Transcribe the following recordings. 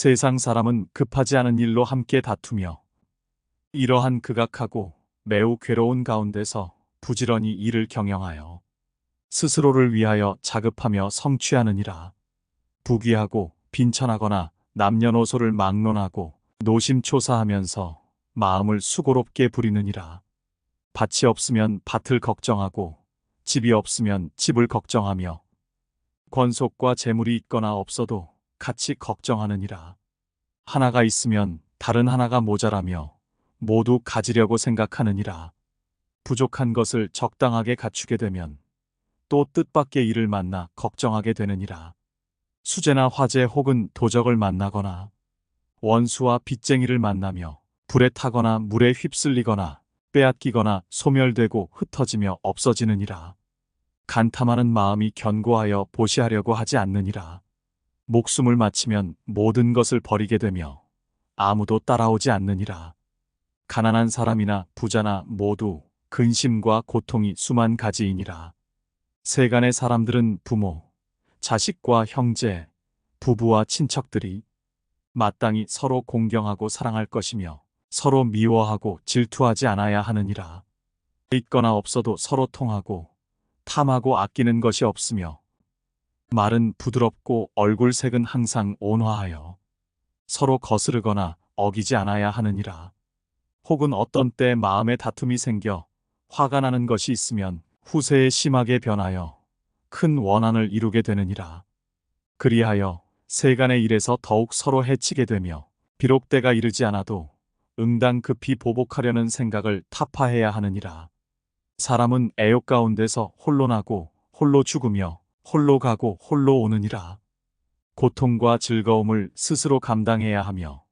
세상 사람은 급하지 않은 일로 함께 다투며 이러한 극악하고 매우 괴로운 가운데서 부지런히 일을 경영하여 스스로를 위하여 자급하며 성취하느니라. 부귀하고 빈천하거나 남녀노소를 막론하고 노심초사하면서 마음을 수고롭게 부리느니라. 밭이 없으면 밭을 걱정하고 집이 없으면 집을 걱정하며 권속과 재물이 있거나 없어도 같이 걱정하느니라. 하나가 있으면 다른 하나가 모자라며 모두 가지려고 생각하느니라. 부족한 것을 적당하게 갖추게 되면 또 뜻밖의 일을 만나 걱정하게 되느니라. 수재나 화재 혹은 도적을 만나거나 원수와 빚쟁이를 만나며 불에 타거나 물에 휩쓸리거나 빼앗기거나 소멸되고 흩어지며 없어지느니라. 간탐하는 마음이 견고하여 보시하려고 하지 않느니라. 목숨을 마치면 모든 것을 버리게 되며 아무도 따라오지 않느니라. 가난한 사람이나 부자나 모두 근심과 고통이 수만 가지이니라. 세간의 사람들은 부모, 자식과 형제, 부부와 친척들이 마땅히 서로 공경하고 사랑할 것이며 서로 미워하고 질투하지 않아야 하느니라. 있거나 없어도 서로 통하고 탐하고 아끼는 것이 없으며 말은 부드럽고 얼굴색은 항상 온화하여 서로 거스르거나 어기지 않아야 하느니라. 혹은 어떤 때 마음에 다툼이 생겨 화가 나는 것이 있으면 후세에 심하게 변하여 큰 원한을 이루게 되느니라. 그리하여 세간의 일에서 더욱 서로 해치게 되며 비록 때가 이르지 않아도 응당 급히 보복하려는 생각을 타파해야 하느니라. 사람은 애욕 가운데서 홀로 나고 홀로 죽으며 홀로 가고 홀로 오느니라. 고통과 즐거움을 스스로 감당해야 하며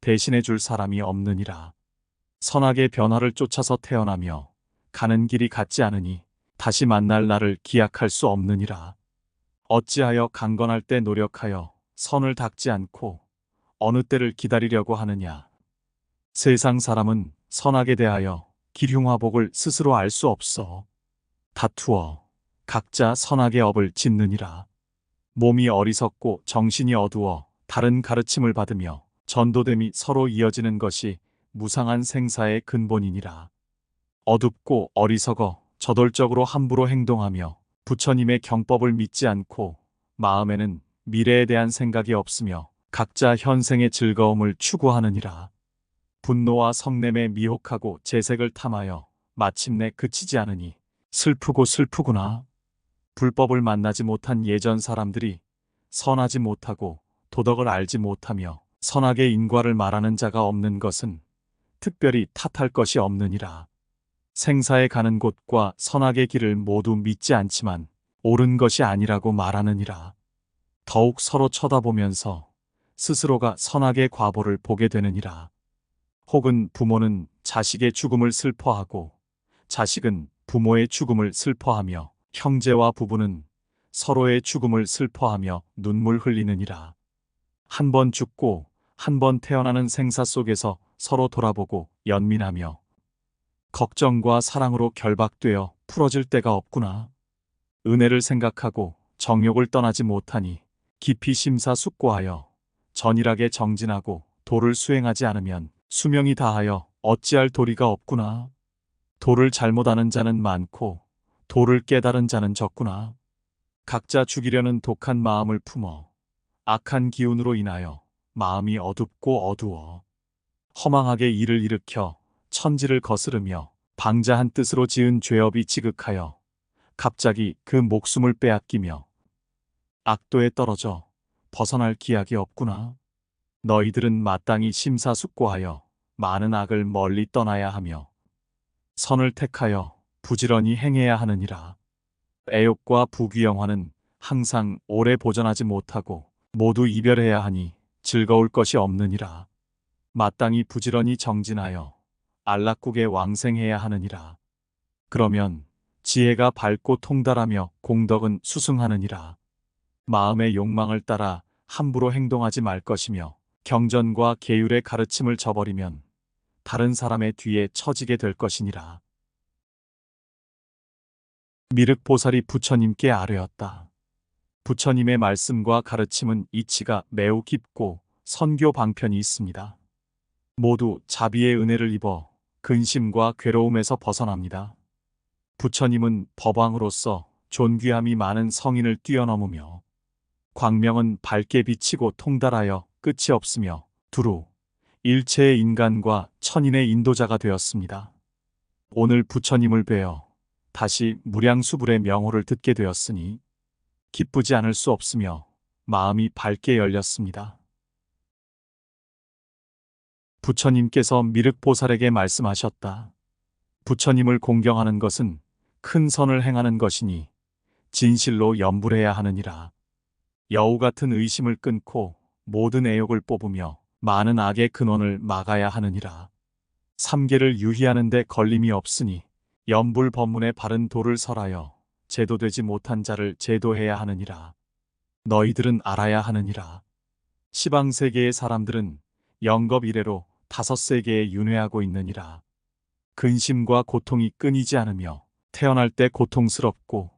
대신해 줄 사람이 없느니라. 선악의 변화를 쫓아서 태어나며 가는 길이 같지 않으니 다시 만날 날을 기약할 수 없느니라. 어찌하여 강건할 때 노력하여 선을 닦지 않고 어느 때를 기다리려고 하느냐. 세상 사람은 선악에 대하여 기흉화복을 스스로 알 수 없어 다투어 각자 선악의 업을 짓느니라. 몸이 어리석고 정신이 어두워 다른 가르침을 받으며 전도됨이 서로 이어지는 것이 무상한 생사의 근본이니라. 어둡고 어리석어 저돌적으로 함부로 행동하며 부처님의 경법을 믿지 않고 마음에는 미래에 대한 생각이 없으며 각자 현생의 즐거움을 추구하느니라. 분노와 성냄에 미혹하고 재색을 탐하여 마침내 그치지 않으니 슬프고 슬프구나. 불법을 만나지 못한 예전 사람들이 선하지 못하고 도덕을 알지 못하며 선악의 인과를 말하는 자가 없는 것은 특별히 탓할 것이 없느니라. 생사에 가는 곳과 선악의 길을 모두 믿지 않지만 옳은 것이 아니라고 말하느니라. 더욱 서로 쳐다보면서 스스로가 선악의 과보를 보게 되느니라. 혹은 부모는 자식의 죽음을 슬퍼하고 자식은 부모의 죽음을 슬퍼하며 형제와 부부는 서로의 죽음을 슬퍼하며 눈물 흘리느니라. 한 번 죽고 한 번 태어나는 생사 속에서 서로 돌아보고 연민하며 걱정과 사랑으로 결박되어 풀어질 데가 없구나. 은혜를 생각하고 정욕을 떠나지 못하니 깊이 심사숙고하여 전일하게 정진하고 도를 수행하지 않으면 수명이 다하여 어찌할 도리가 없구나. 도를 잘못 아는 자는 많고 도를 깨달은 자는 적구나. 각자 죽이려는 독한 마음을 품어 악한 기운으로 인하여 마음이 어둡고 어두워 허망하게 일을 일으켜 천지를 거스르며 방자한 뜻으로 지은 죄업이 지극하여 갑자기 그 목숨을 빼앗기며 악도에 떨어져 벗어날 기약이 없구나. 너희들은 마땅히 심사숙고하여 많은 악을 멀리 떠나야 하며 선을 택하여 부지런히 행해야 하느니라. 애욕과 부귀영화는 항상 오래 보존하지 못하고 모두 이별해야 하니 즐거울 것이 없느니라. 마땅히 부지런히 정진하여 안락국에 왕생해야 하느니라. 그러면 지혜가 밝고 통달하며 공덕은 수승하느니라. 마음의 욕망을 따라 함부로 행동하지 말 것이며 경전과 계율의 가르침을 저버리면 다른 사람의 뒤에 처지게 될 것이니라. 미륵보살이 부처님께 아뢰었다. 부처님의 말씀과 가르침은 이치가 매우 깊고 선교 방편이 있습니다. 모두 자비의 은혜를 입어 근심과 괴로움에서 벗어납니다. 부처님은 법왕으로서 존귀함이 많은 성인을 뛰어넘으며 광명은 밝게 비치고 통달하여 끝이 없으며 두루 일체의 인간과 천인의 인도자가 되었습니다. 오늘 부처님을 뵈어 다시 무량수불의 명호를 듣게 되었으니 기쁘지 않을 수 없으며 마음이 밝게 열렸습니다. 부처님께서 미륵보살에게 말씀하셨다. 부처님을 공경하는 것은 큰 선을 행하는 것이니 진실로 염불해야 하느니라. 여우 같은 의심을 끊고 모든 애욕을 뽑으며 많은 악의 근원을 막아야 하느니라. 삼계를 유희하는 데 걸림이 없으니 염불 법문에 바른 도를 설하여 제도되지 못한 자를 제도해야 하느니라. 너희들은 알아야 하느니라. 시방세계의 사람들은 영겁 이래로 5세계에 윤회하고 있느니라. 근심과 고통이 끊이지 않으며 태어날 때 고통스럽고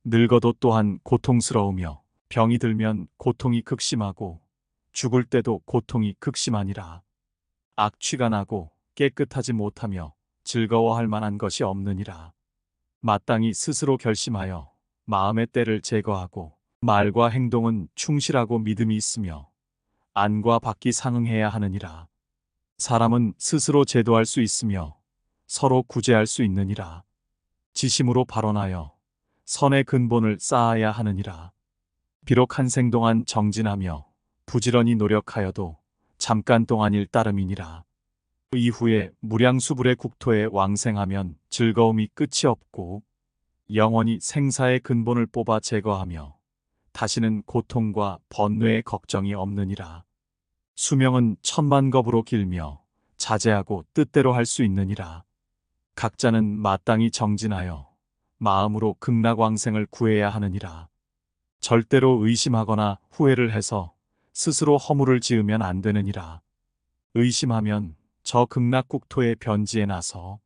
늙어도 또한 고통스러우며 병이 들면 고통이 극심하고 죽을 때도 고통이 극심하니라. 악취가 나고 깨끗하지 못하며 즐거워할 만한 것이 없느니라. 마땅히 스스로 결심하여 마음의 때를 제거하고 말과 행동은 충실하고 믿음이 있으며 안과 밖이 상응해야 하느니라. 사람은 스스로 제도할 수 있으며 서로 구제할 수 있느니라. 지심으로 발언하여 선의 근본을 쌓아야 하느니라. 비록 한 생 동안 정진하며 부지런히 노력하여도 잠깐 동안일 따름이니라. 이후에 무량수불의 국토에 왕생하면 즐거움이 끝이 없고 영원히 생사의 근본을 뽑아 제거하며 다시는 고통과 번뇌의 걱정이 없느니라. 수명은 천만겁으로 길며 자제하고 뜻대로 할 수 있느니라. 각자는 마땅히 정진하여 마음으로 극락왕생을 구해야 하느니라. 절대로 의심하거나 후회를 해서 스스로 허물을 지으면 안 되느니라. 의심하면 저 극락국토의 변지에 나서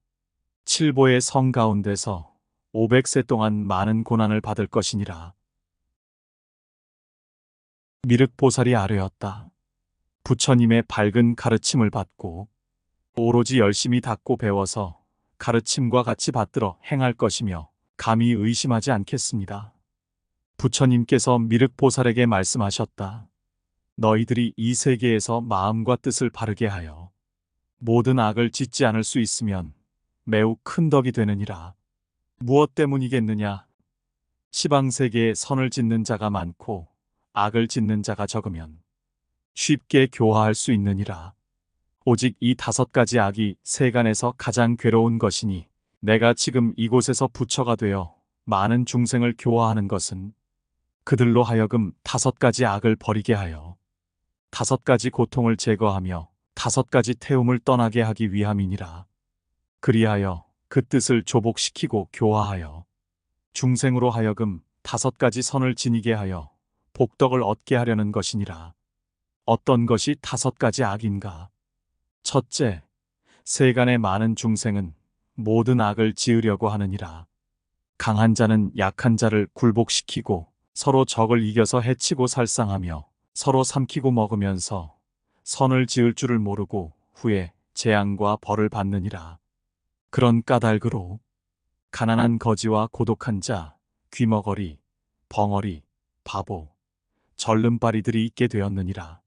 칠보의 성 가운데서 500세 동안 많은 고난을 받을 것이니라. 미륵보살이 아뢰었다. 부처님의 밝은 가르침을 받고 오로지 열심히 닦고 배워서 가르침과 같이 받들어 행할 것이며 감히 의심하지 않겠습니다. 부처님께서 미륵보살에게 말씀하셨다. 너희들이 이 세계에서 마음과 뜻을 바르게 하여 모든 악을 짓지 않을 수 있으면 매우 큰 덕이 되느니라. 무엇 때문이겠느냐? 시방세계에 선을 짓는 자가 많고 악을 짓는 자가 적으면 쉽게 교화할 수 있느니라. 오직 이 5가지 악이 세간에서 가장 괴로운 것이니 내가 지금 이곳에서 부처가 되어 많은 중생을 교화하는 것은 그들로 하여금 5가지 악을 버리게 하여 5가지 고통을 제거하며 5가지 태움을 떠나게 하기 위함이니라. 그리하여 그 뜻을 조복시키고 교화하여 중생으로 하여금 5가지 선을 지니게 하여 복덕을 얻게 하려는 것이니라. 어떤 것이 5가지 악인가? 첫째, 세간의 많은 중생은 모든 악을 지으려고 하느니라. 강한 자는 약한 자를 굴복시키고 서로 적을 이겨서 해치고 살상하며 서로 삼키고 먹으면서 선을 지을 줄을 모르고 후에 재앙과 벌을 받느니라. 그런 까닭으로 가난한 거지와 고독한 자, 귀머거리, 벙어리, 바보, 절름발이들이 있게 되었느니라.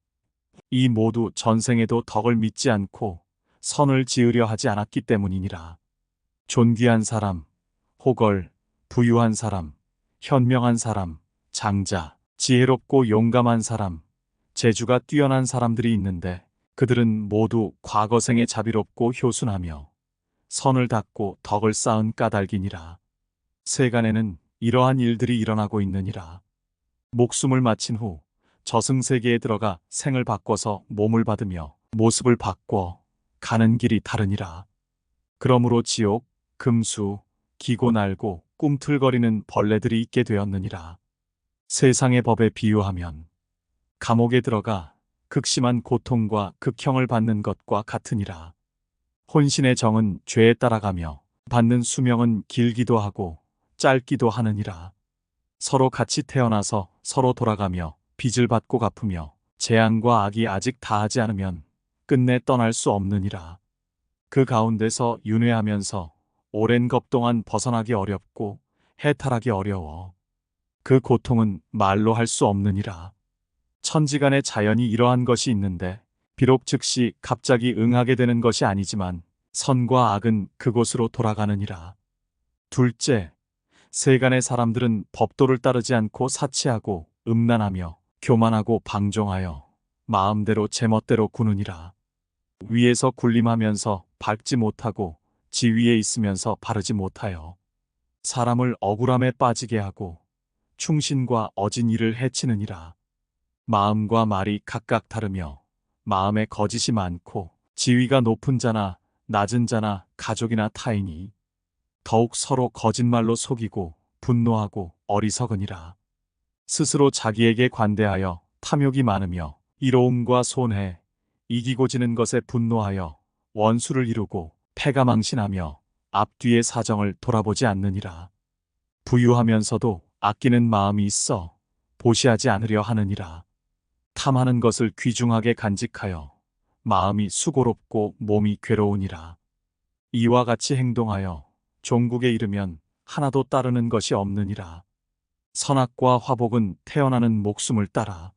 이 모두 전생에도 덕을 믿지 않고 선을 지으려 하지 않았기 때문이니라. 존귀한 사람, 호걸, 부유한 사람, 현명한 사람, 장자, 지혜롭고 용감한 사람, 재주가 뛰어난 사람들이 있는데 그들은 모두 과거생에 자비롭고 효순하며 선을 닦고 덕을 쌓은 까닭이니라. 세간에는 이러한 일들이 일어나고 있느니라. 목숨을 마친 후 저승세계에 들어가 생을 바꿔서 몸을 받으며 모습을 바꿔 가는 길이 다르니라. 그러므로 지옥, 금수, 기고 날고 꿈틀거리는 벌레들이 있게 되었느니라. 세상의 법에 비유하면 감옥에 들어가 극심한 고통과 극형을 받는 것과 같으니라. 혼신의 정은 죄에 따라가며 받는 수명은 길기도 하고 짧기도 하느니라. 서로 같이 태어나서 서로 돌아가며 빚을 받고 갚으며 재앙과 악이 아직 다하지 않으면 끝내 떠날 수 없느니라. 그 가운데서 윤회하면서 오랜 겁 동안 벗어나기 어렵고 해탈하기 어려워. 그 고통은 말로 할 수 없느니라. 천지간의 자연이 이러한 것이 있는데 비록 즉시 갑자기 응하게 되는 것이 아니지만 선과 악은 그곳으로 돌아가느니라. 둘째, 세간의 사람들은 법도를 따르지 않고 사치하고 음란하며 교만하고 방종하여 마음대로 제멋대로 구느니라. 위에서 군림하면서 밟지 못하고 지위에 있으면서 바르지 못하여 사람을 억울함에 빠지게 하고 충신과 어진 이를 해치느니라. 마음과 말이 각각 다르며 마음에 거짓이 많고 지위가 높은 자나 낮은 자나 가족이나 타인이 더욱 서로 거짓말로 속이고 분노하고 어리석으니라. 스스로 자기에게 관대하여 탐욕이 많으며 이로움과 손해, 이기고 지는 것에 분노하여 원수를 이루고 패가망신하며 앞뒤의 사정을 돌아보지 않느니라. 부유하면서도 아끼는 마음이 있어 보시하지 않으려 하느니라. 탐하는 것을 귀중하게 간직하여 마음이 수고롭고 몸이 괴로우니라. 이와 같이 행동하여 종국에 이르면 하나도 따르는 것이 없느니라. 선악과 화복은 태어나는 목숨을 따라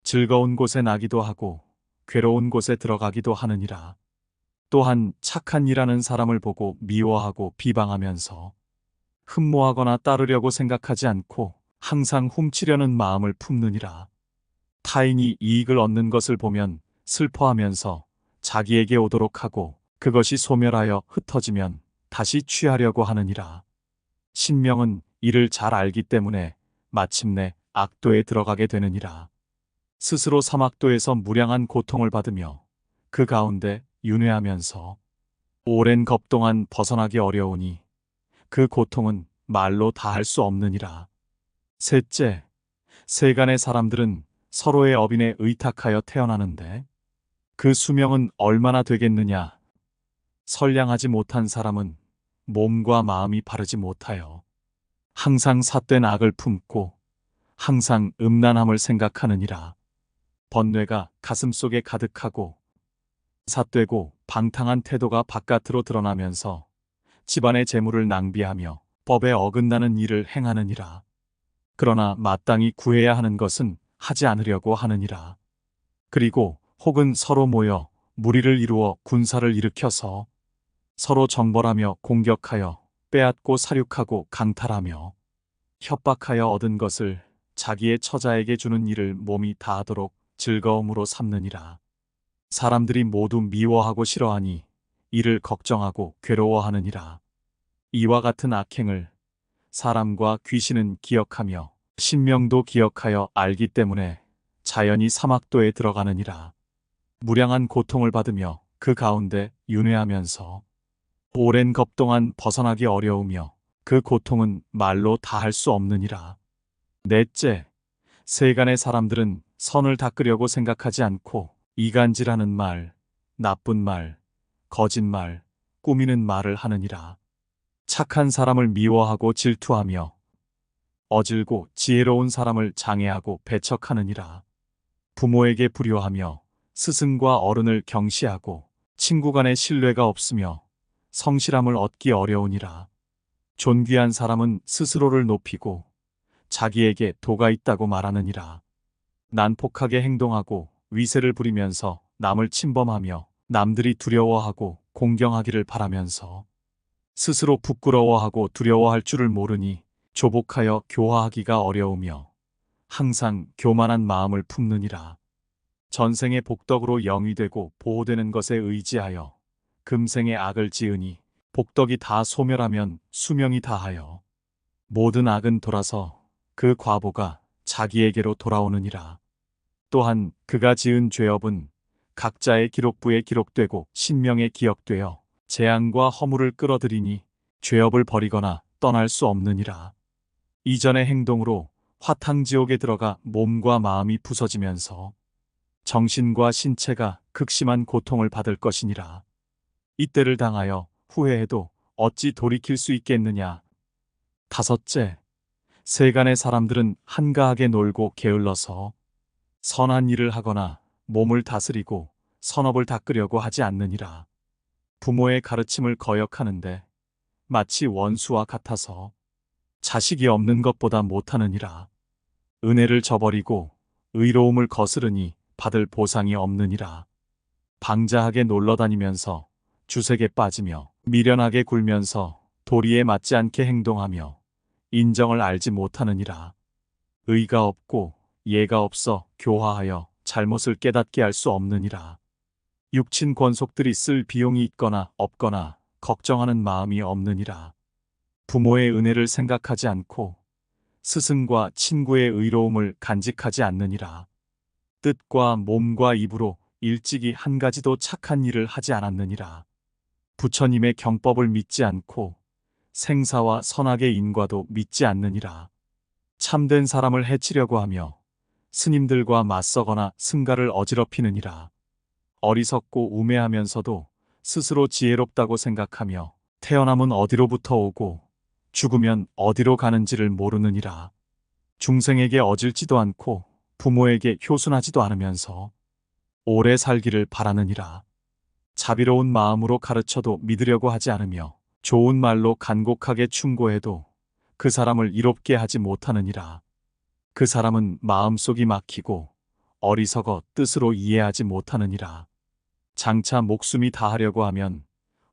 즐거운 곳에 나기도 하고 괴로운 곳에 들어가기도 하느니라. 또한 착한 일하는 사람을 보고 미워하고 비방하면서 흠모하거나 따르려고 생각하지 않고 항상 훔치려는 마음을 품느니라. 타인이 이익을 얻는 것을 보면 슬퍼하면서 자기에게 오도록 하고 그것이 소멸하여 흩어지면 다시 취하려고 하느니라. 신명은 이를 잘 알기 때문에 마침내 악도에 들어가게 되느니라. 스스로 사막도에서 무량한 고통을 받으며 그 가운데 윤회하면서 오랜 겁 동안 벗어나기 어려우니 그 고통은 말로 다 할 수 없느니라. 셋째, 세간의 사람들은 서로의 업인에 의탁하여 태어나는데 그 수명은 얼마나 되겠느냐. 선량하지 못한 사람은 몸과 마음이 바르지 못하여 항상 삿된 악을 품고 항상 음란함을 생각하느니라. 번뇌가 가슴속에 가득하고 삿되고 방탕한 태도가 바깥으로 드러나면서 집안의 재물을 낭비하며 법에 어긋나는 일을 행하느니라. 그러나 마땅히 구해야 하는 것은 하지 않으려고 하느니라. 그리고 혹은 서로 모여 무리를 이루어 군사를 일으켜서 서로 정벌하며 공격하여 빼앗고 살육하고 강탈하며 협박하여 얻은 것을 자기의 처자에게 주는 일을 몸이 다하도록 즐거움으로 삼느니라. 사람들이 모두 미워하고 싫어하니 이를 걱정하고 괴로워하느니라. 이와 같은 악행을 사람과 귀신은 기억하며 신명도 기억하여 알기 때문에 자연이 사막도에 들어가느니라. 무량한 고통을 받으며 그 가운데 윤회하면서 오랜 겁 동안 벗어나기 어려우며 그 고통은 말로 다 할 수 없느니라. 넷째, 세간의 사람들은 선을 닦으려고 생각하지 않고 이간질하는 말, 나쁜 말, 거짓말, 꾸미는 말을 하느니라. 착한 사람을 미워하고 질투하며 어질고 지혜로운 사람을 장애하고 배척하느니라. 부모에게 불효하며 스승과 어른을 경시하고 친구 간의 신뢰가 없으며 성실함을 얻기 어려우니라. 존귀한 사람은 스스로를 높이고 자기에게 도가 있다고 말하느니라. 난폭하게 행동하고 위세를 부리면서 남을 침범하며 남들이 두려워하고 공경하기를 바라면서 스스로 부끄러워하고 두려워할 줄을 모르니 조복하여 교화하기가 어려우며 항상 교만한 마음을 품느니라. 전생의 복덕으로 영위되고 보호되는 것에 의지하여 금생의 악을 지으니 복덕이 다 소멸하면 수명이 다하여 모든 악은 돌아서 그 과보가 자기에게로 돌아오느니라. 또한 그가 지은 죄업은 각자의 기록부에 기록되고 신명에 기억되어 재앙과 허물을 끌어들이니 죄업을 버리거나 떠날 수 없느니라. 이전의 행동으로 화탕지옥에 들어가 몸과 마음이 부서지면서 정신과 신체가 극심한 고통을 받을 것이니라. 이때를 당하여 후회해도 어찌 돌이킬 수 있겠느냐. 다섯째, 세간의 사람들은 한가하게 놀고 게을러서 선한 일을 하거나 몸을 다스리고 선업을 닦으려고 하지 않느니라. 부모의 가르침을 거역하는데 마치 원수와 같아서 자식이 없는 것보다 못하느니라. 은혜를 저버리고 의로움을 거스르니 받을 보상이 없느니라. 방자하게 놀러다니면서 주색에 빠지며 미련하게 굴면서 도리에 맞지 않게 행동하며 인정을 알지 못하느니라. 의가 없고 예가 없어 교화하여 잘못을 깨닫게 할 수 없느니라. 육친 권속들이 쓸 비용이 있거나 없거나 걱정하는 마음이 없느니라. 부모의 은혜를 생각하지 않고 스승과 친구의 의로움을 간직하지 않느니라. 뜻과 몸과 입으로 일찍이 한 가지도 착한 일을 하지 않았느니라. 부처님의 경법을 믿지 않고 생사와 선악의 인과도 믿지 않느니라. 참된 사람을 해치려고 하며 스님들과 맞서거나 승가를 어지럽히느니라. 어리석고 우매하면서도 스스로 지혜롭다고 생각하며 태어남은 어디로부터 오고 죽으면 어디로 가는지를 모르느니라. 중생에게 어질지도 않고 부모에게 효순하지도 않으면서 오래 살기를 바라느니라. 자비로운 마음으로 가르쳐도 믿으려고 하지 않으며 좋은 말로 간곡하게 충고해도 그 사람을 이롭게 하지 못하느니라. 그 사람은 마음속이 막히고 어리석어 뜻으로 이해하지 못하느니라. 장차 목숨이 다하려고 하면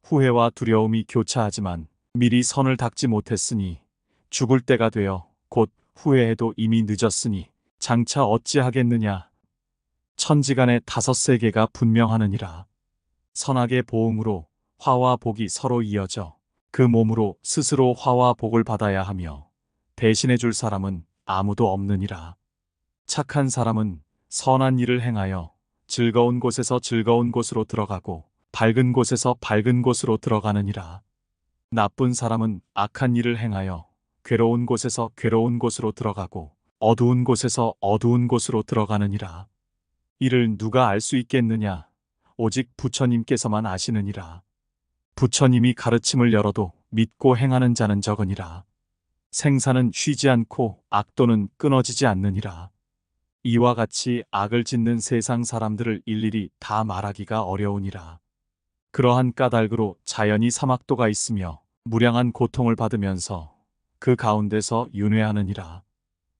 후회와 두려움이 교차하지만 미리 선을 닦지 못했으니 죽을 때가 되어 곧 후회해도 이미 늦었으니 장차 어찌하겠느냐. 천지간의 다섯 세계가 분명하느니라. 선악의 보응으로 화와 복이 서로 이어져 그 몸으로 스스로 화와 복을 받아야 하며 대신해 줄 사람은 아무도 없느니라. 착한 사람은 선한 일을 행하여 즐거운 곳에서 즐거운 곳으로 들어가고 밝은 곳에서 밝은 곳으로 들어가느니라. 나쁜 사람은 악한 일을 행하여 괴로운 곳에서 괴로운 곳으로 들어가고 어두운 곳에서 어두운 곳으로 들어가느니라. 이를 누가 알 수 있겠느냐? 오직 부처님께서만 아시느니라. 부처님이 가르침을 열어도 믿고 행하는 자는 적으니라. 생사는 쉬지 않고 악도는 끊어지지 않느니라. 이와 같이 악을 짓는 세상 사람들을 일일이 다 말하기가 어려우니라. 그러한 까닭으로 자연이 사막도가 있으며 무량한 고통을 받으면서 그 가운데서 윤회하느니라.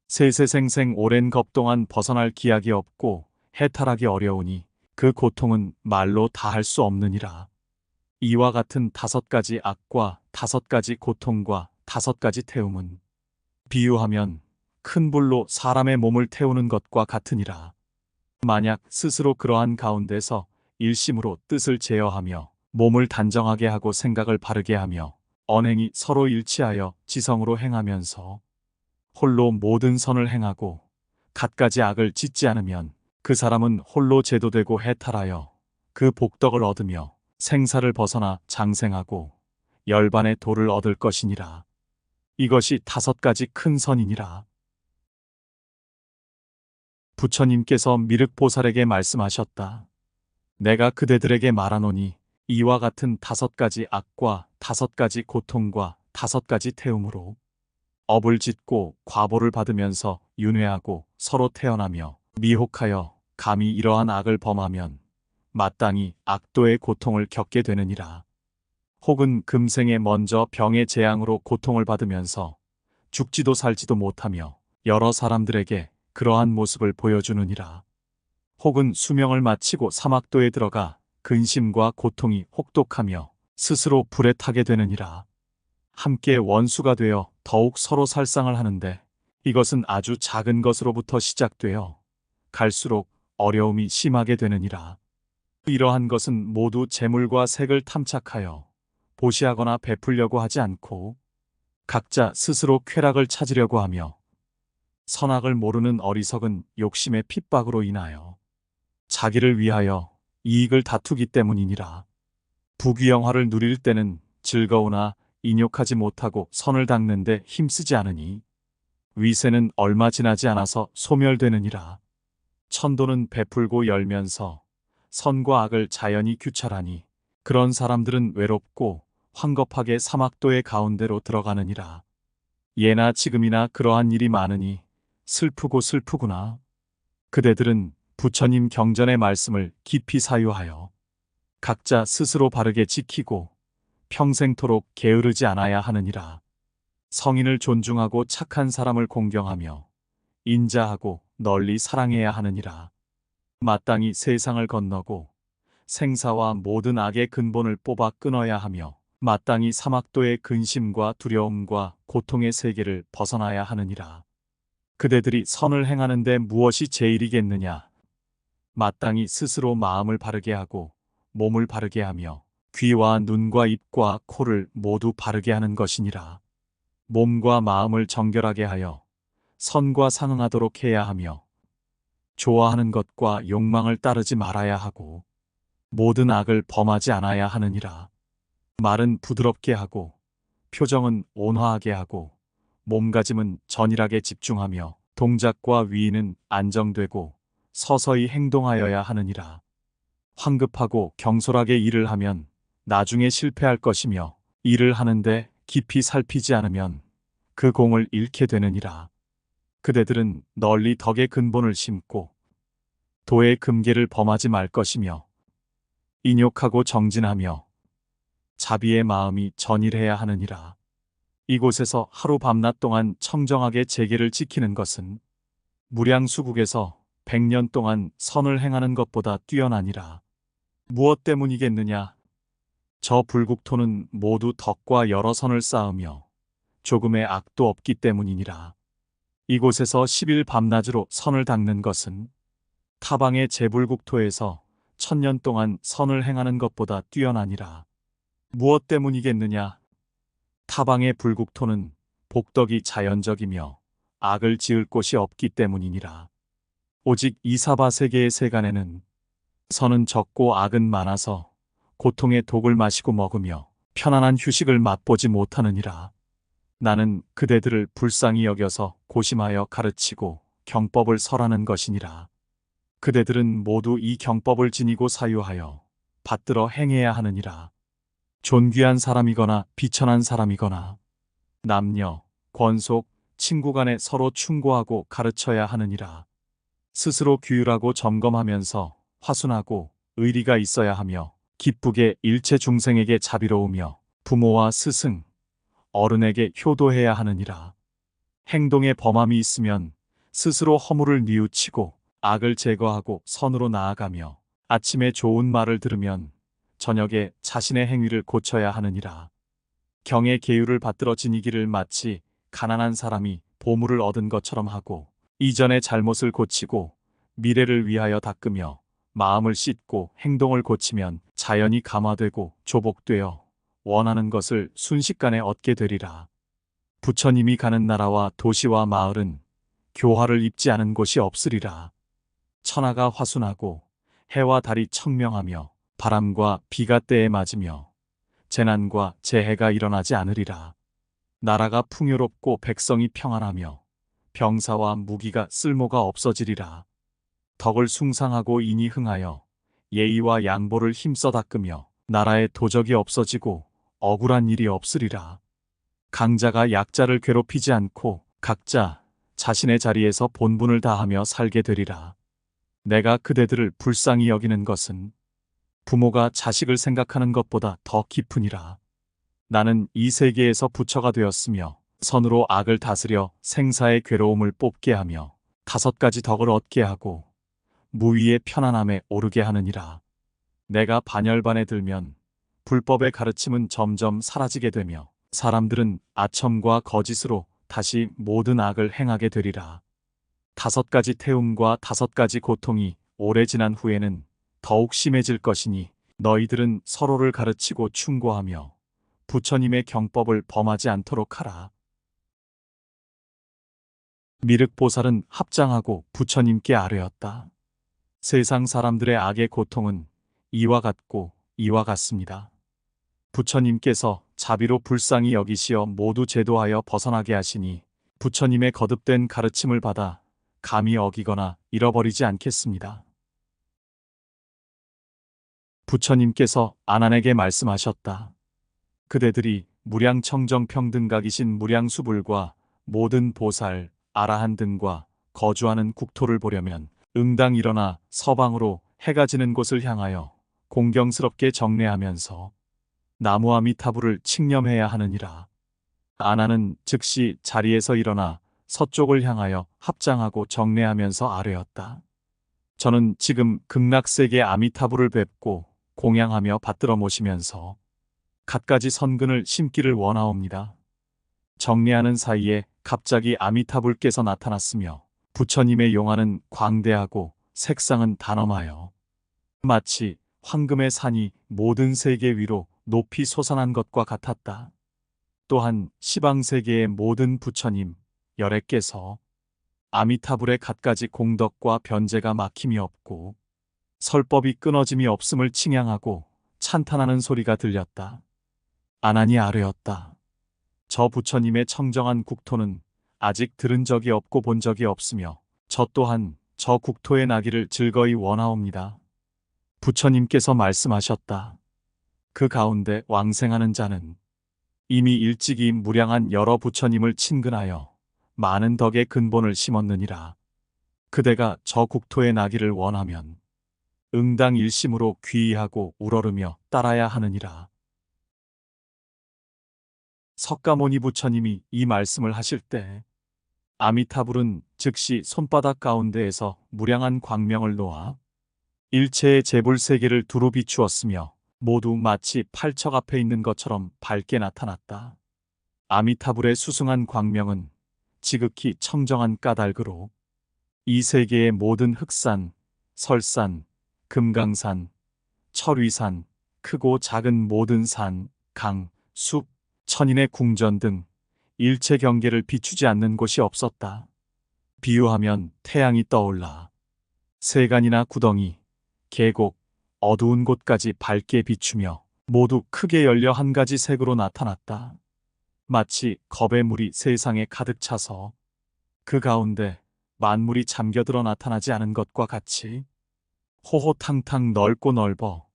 세세생생 오랜 겁 동안 벗어날 기약이 없고 해탈하기 어려우니 그 고통은 말로 다 할 수 없느니라. 이와 같은 다섯 가지 악과 다섯 가지 고통과 다섯 가지 태움은 비유하면 큰 불로 사람의 몸을 태우는 것과 같으니라. 만약 스스로 그러한 가운데서 일심으로 뜻을 제어하며 몸을 단정하게 하고 생각을 바르게 하며 언행이 서로 일치하여 지성으로 행하면서 홀로 모든 선을 행하고 갖가지 악을 짓지 않으면 그 사람은 홀로 제도되고 해탈하여 그 복덕을 얻으며 생사를 벗어나 장생하고 열반의 도를 얻을 것이니라. 이것이 다섯 가지 큰 선이니라. 부처님께서 미륵보살에게 말씀하셨다. 내가 그대들에게 말하노니 이와 같은 다섯 가지 악과 다섯 가지 고통과 다섯 가지 태움으로 업을 짓고 과보를 받으면서 윤회하고 서로 태어나며 미혹하여 감히 이러한 악을 범하면 마땅히 악도의 고통을 겪게 되느니라. 혹은 금생에 먼저 병의 재앙으로 고통을 받으면서 죽지도 살지도 못하며 여러 사람들에게 그러한 모습을 보여주느니라. 혹은 수명을 마치고 사막도에 들어가 근심과 고통이 혹독하며 스스로 불에 타게 되느니라. 함께 원수가 되어 더욱 서로 살상을 하는데 이것은 아주 작은 것으로부터 시작되어 갈수록 어려움이 심하게 되느니라. 이러한 것은 모두 재물과 색을 탐착하여 보시하거나 베풀려고 하지 않고 각자 스스로 쾌락을 찾으려고 하며 선악을 모르는 어리석은 욕심의 핍박으로 인하여 자기를 위하여 이익을 다투기 때문이니라. 부귀영화를 누릴 때는 즐거우나 인욕하지 못하고 선을 닦는데 힘쓰지 않으니 위세는 얼마 지나지 않아서 소멸되느니라. 천도는 베풀고 열면서 선과 악을 자연히 규찰하니 그런 사람들은 외롭고 황급하게 사막도의 가운데로 들어가느니라. 예나 지금이나 그러한 일이 많으니 슬프고 슬프구나. 그대들은 부처님 경전의 말씀을 깊이 사유하여 각자 스스로 바르게 지키고 평생토록 게으르지 않아야 하느니라. 성인을 존중하고 착한 사람을 공경하며 인자하고 널리 사랑해야 하느니라. 마땅히 세상을 건너고 생사와 모든 악의 근본을 뽑아 끊어야 하며 마땅히 사막도의 근심과 두려움과 고통의 세계를 벗어나야 하느니라. 그대들이 선을 행하는데 무엇이 제일이겠느냐? 마땅히 스스로 마음을 바르게 하고 몸을 바르게 하며 귀와 눈과 입과 코를 모두 바르게 하는 것이니라. 몸과 마음을 정결하게 하여 선과 상응하도록 해야 하며 좋아하는 것과 욕망을 따르지 말아야 하고 모든 악을 범하지 않아야 하느니라. 말은 부드럽게 하고 표정은 온화하게 하고 몸가짐은 전일하게 집중하며 동작과 위인은 안정되고 서서히 행동하여야 하느니라. 황급하고 경솔하게 일을 하면 나중에 실패할 것이며 일을 하는데 깊이 살피지 않으면 그 공을 잃게 되느니라. 그대들은 널리 덕의 근본을 심고 도의 금계를 범하지 말 것이며 인욕하고 정진하며 자비의 마음이 전일해야 하느니라. 이곳에서 하루 밤낮 동안 청정하게 제계를 지키는 것은 무량수국에서 100년 동안 선을 행하는 것보다 뛰어나니라. 무엇 때문이겠느냐? 저 불국토는 모두 덕과 여러 선을 쌓으며 조금의 악도 없기 때문이니라. 이곳에서 10일 밤낮으로 선을 닦는 것은 타방의 제불국토에서 1000년 동안 선을 행하는 것보다 뛰어나니라. 무엇 때문이겠느냐? 타방의 불국토는 복덕이 자연적이며 악을 지을 곳이 없기 때문이니라. 오직 이사바 세계의 세간에는 선은 적고 악은 많아서 고통의 독을 마시고 먹으며 편안한 휴식을 맛보지 못하느니라. 나는 그대들을 불쌍히 여겨서 고심하여 가르치고 경법을 설하는 것이니라. 그대들은 모두 이 경법을 지니고 사유하여 받들어 행해야 하느니라. 존귀한 사람이거나 비천한 사람이거나 남녀, 권속, 친구 간에 서로 충고하고 가르쳐야 하느니라. 스스로 규율하고 점검하면서 화순하고 의리가 있어야 하며 기쁘게 일체 중생에게 자비로우며 부모와 스승, 어른에게 효도해야 하느니라. 행동에 범함이 있으면 스스로 허물을 뉘우치고 악을 제거하고 선으로 나아가며 아침에 좋은 말을 들으면 저녁에 자신의 행위를 고쳐야 하느니라. 경의 계율을 받들어 지니기를 마치 가난한 사람이 보물을 얻은 것처럼 하고 이전의 잘못을 고치고 미래를 위하여 닦으며 마음을 씻고 행동을 고치면 자연이 감화되고 조복되어 원하는 것을 순식간에 얻게 되리라. 부처님이 가는 나라와 도시와 마을은 교화를 입지 않은 곳이 없으리라. 천하가 화순하고 해와 달이 청명하며 바람과 비가 때에 맞으며 재난과 재해가 일어나지 않으리라. 나라가 풍요롭고 백성이 평안하며 병사와 무기가 쓸모가 없어지리라. 덕을 숭상하고 인이 흥하여 예의와 양보를 힘써 닦으며 나라에 도적이 없어지고 억울한 일이 없으리라. 강자가 약자를 괴롭히지 않고 각자 자신의 자리에서 본분을 다하며 살게 되리라. 내가 그대들을 불쌍히 여기는 것은 부모가 자식을 생각하는 것보다 더 깊으니라. 나는 이 세계에서 부처가 되었으며 선으로 악을 다스려 생사의 괴로움을 뽑게 하며 5가지 덕을 얻게 하고 무위의 편안함에 오르게 하느니라. 내가 반열반에 들면 불법의 가르침은 점점 사라지게 되며 사람들은 아첨과 거짓으로 다시 모든 악을 행하게 되리라. 5가지 태움과 5가지 고통이 오래 지난 후에는 더욱 심해질 것이니 너희들은 서로를 가르치고 충고하며 부처님의 경법을 범하지 않도록 하라. 미륵보살은 합장하고 부처님께 아뢰었다. 세상 사람들의 악의 고통은 이와 같고 이와 같습니다. 부처님께서 자비로 불쌍히 여기시어 모두 제도하여 벗어나게 하시니 부처님의 거듭된 가르침을 받아 감히 어기거나 잃어버리지 않겠습니다. 부처님께서 아난에게 말씀하셨다. 그대들이 무량청정평등각이신 무량수불과 모든 보살, 아라한 등과 거주하는 국토를 보려면 응당 일어나 서방으로 해가 지는 곳을 향하여 공경스럽게 정례하면서 나무 아미타불을 칙념해야 하느니라. 아나는 즉시 자리에서 일어나 서쪽을 향하여 합장하고 정례하면서 아뢰었다. 저는 지금 극락세계 아미타불을 뵙고 공양하며 받들어 모시면서 갖가지 선근을 심기를 원하옵니다. 정례하는 사이에 갑자기 아미타불께서 나타났으며 부처님의 용화는 광대하고 색상은 단엄하여 마치 황금의 산이 모든 세계 위로 높이 솟아난 것과 같았다. 또한 시방세계의 모든 부처님 열애께서 아미타불의 갖가지 공덕과 변제가 막힘이 없고 설법이 끊어짐이 없음을 칭양하고 찬탄하는 소리가 들렸다. 아난이 아뢰었다. 저 부처님의 청정한 국토는 아직 들은 적이 없고 본 적이 없으며 저 또한 저 국토에 나기를 즐거이 원하옵니다. 부처님께서 말씀하셨다. 그 가운데 왕생하는 자는 이미 일찍이 무량한 여러 부처님을 친근하여 많은 덕의 근본을 심었느니라. 그대가 저 국토에 나기를 원하면 응당 일심으로 귀의하고 우러르며 따라야 하느니라. 석가모니 부처님이 이 말씀을 하실 때 아미타불은 즉시 손바닥 가운데에서 무량한 광명을 놓아 일체의 재불세계를 두루 비추었으며 모두 마치 팔척 앞에 있는 것처럼 밝게 나타났다. 아미타불의 수승한 광명은 지극히 청정한 까닭으로 이 세계의 모든 흑산, 설산, 금강산, 철위산, 크고 작은 모든 산, 강, 숲, 천인의 궁전 등 일체 경계를 비추지 않는 곳이 없었다. 비유하면 태양이 떠올라 세간이나 구덩이, 계곡, 어두운 곳까지 밝게 비추며 모두 크게 열려 한 가지 색으로 나타났다. 마치 겁의 물이 세상에 가득 차서 그 가운데 만물이 잠겨들어 나타나지 않은 것과 같이 호호탕탕 넓고 넓어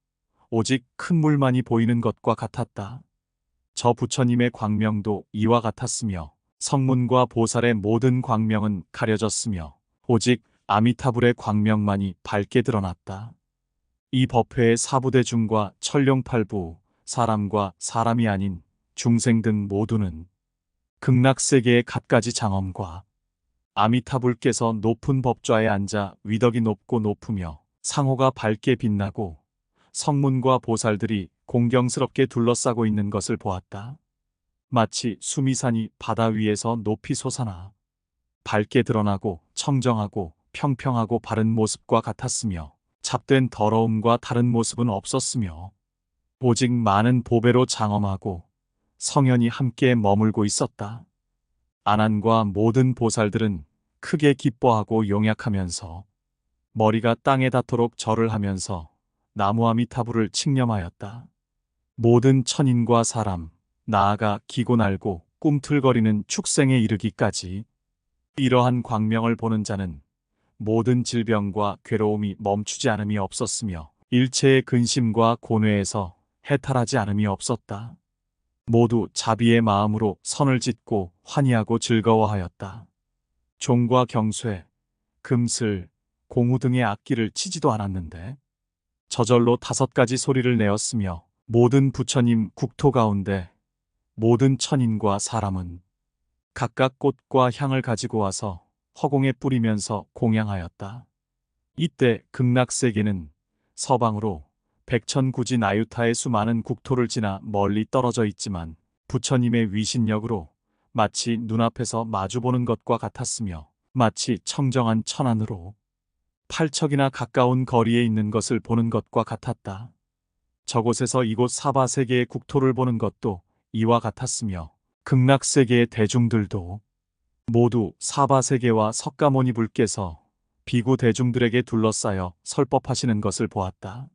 오직 큰 물만이 보이는 것과 같았다. 저 부처님의 광명도 이와 같았으며 성문과 보살의 모든 광명은 가려졌으며 오직 아미타불의 광명만이 밝게 드러났다. 이 법회의 사부대중과 천룡팔부, 사람과 사람이 아닌 중생 등 모두는 극락세계의 갖가지 장엄과 아미타불께서 높은 법좌에 앉아 위덕이 높고 높으며 상호가 밝게 빛나고 성문과 보살들이 공경스럽게 둘러싸고 있는 것을 보았다. 마치 수미산이 바다 위에서 높이 솟아나 밝게 드러나고 청정하고 평평하고 바른 모습과 같았으며 잡된 더러움과 다른 모습은 없었으며 오직 많은 보배로 장엄하고 성현이 함께 머물고 있었다. 아난과 모든 보살들은 크게 기뻐하고 용약하면서 머리가 땅에 닿도록 절을 하면서 나무 아미타불을 칙념하였다. 모든 천인과 사람, 나아가 기고 날고 꿈틀거리는 축생에 이르기까지 이러한 광명을 보는 자는 모든 질병과 괴로움이 멈추지 않음이 없었으며 일체의 근심과 고뇌에서 해탈하지 않음이 없었다. 모두 자비의 마음으로 선을 짓고 환희하고 즐거워하였다. 종과 경쇠, 금슬, 공우 등의 악기를 치지도 않았는데 저절로 5가지 소리를 내었으며 모든 부처님 국토 가운데 모든 천인과 사람은 각각 꽃과 향을 가지고 와서 허공에 뿌리면서 공양하였다. 이때 극락세계는 서방으로 백천구지 나유타의 수많은 국토를 지나 멀리 떨어져 있지만 부처님의 위신력으로 마치 눈앞에서 마주보는 것과 같았으며 마치 청정한 천안으로 팔척이나 가까운 거리에 있는 것을 보는 것과 같았다. 저곳에서 이곳 사바세계의 국토를 보는 것도 이와 같았으며 극락세계의 대중들도 모두 사바세계와 석가모니 불께서 비구 대중들에게 둘러싸여 설법하시는 것을 보았다.